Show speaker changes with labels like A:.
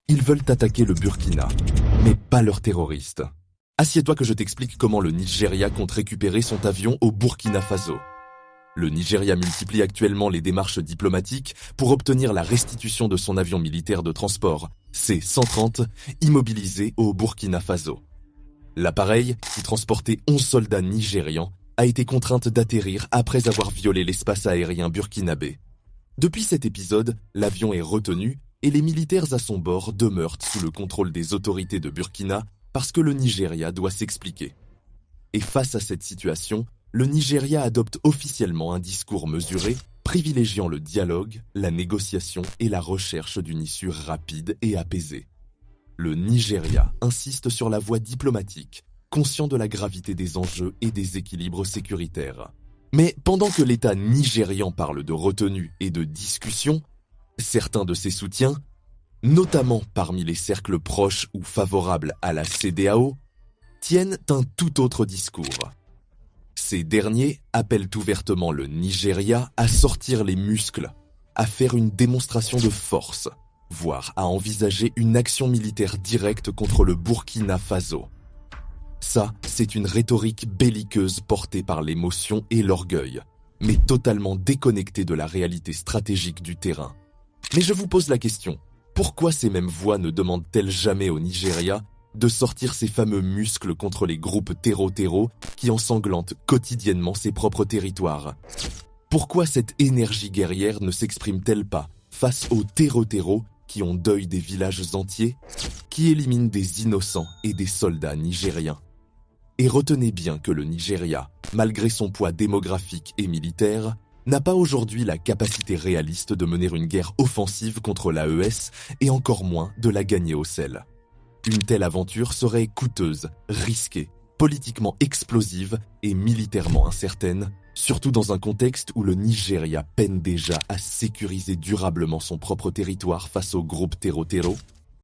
A: Ils veulent attaquer le Burkina, mais pas leurs terroristes. Assieds-toi que je t'explique comment le Nigeria compte récupérer son avion au Burkina Faso. Le Nigeria multiplie actuellement les démarches diplomatiques pour obtenir la restitution de son avion militaire de transport, C-130, immobilisé au Burkina Faso. L'appareil, qui transportait 11 soldats nigérians, a été contrainte d'atterrir après avoir violé l'espace aérien burkinabé. Depuis cet épisode, l'avion est retenu et les militaires à son bord demeurent sous le contrôle des autorités de Burkina parce que le Nigeria doit s'expliquer. Et face à cette situation, le Nigeria adopte officiellement un discours mesuré, privilégiant le dialogue, la négociation et la recherche d'une issue rapide et apaisée. Le Nigeria insiste sur la voie diplomatique, conscient de la gravité des enjeux et des équilibres sécuritaires. Mais pendant que l'État nigérian parle de retenue et de discussion, certains de ses soutiens, notamment parmi les cercles proches ou favorables à la CEDEAO, tiennent un tout autre discours. Ces derniers appellent ouvertement le Nigeria à sortir les muscles, à faire une démonstration de force, voire à envisager une action militaire directe contre le Burkina Faso. Ça, c'est une rhétorique belliqueuse portée par l'émotion et l'orgueil, mais totalement déconnectée de la réalité stratégique du terrain. Mais je vous pose la question, pourquoi ces mêmes voix ne demandent-elles jamais au Nigeria de sortir ses fameux muscles contre les groupes terro-terro qui ensanglantent quotidiennement ses propres territoires? Pourquoi cette énergie guerrière ne s'exprime-t-elle pas face aux terro-terro qui ont deuil des villages entiers, qui éliminent des innocents et des soldats nigériens? Et retenez bien que le Nigeria, malgré son poids démographique et militaire, n'a pas aujourd'hui la capacité réaliste de mener une guerre offensive contre l'AES et encore moins de la gagner au sel. Une telle aventure serait coûteuse, risquée, politiquement explosive et militairement incertaine, surtout dans un contexte où le Nigeria peine déjà à sécuriser durablement son propre territoire face aux groupes terro-terro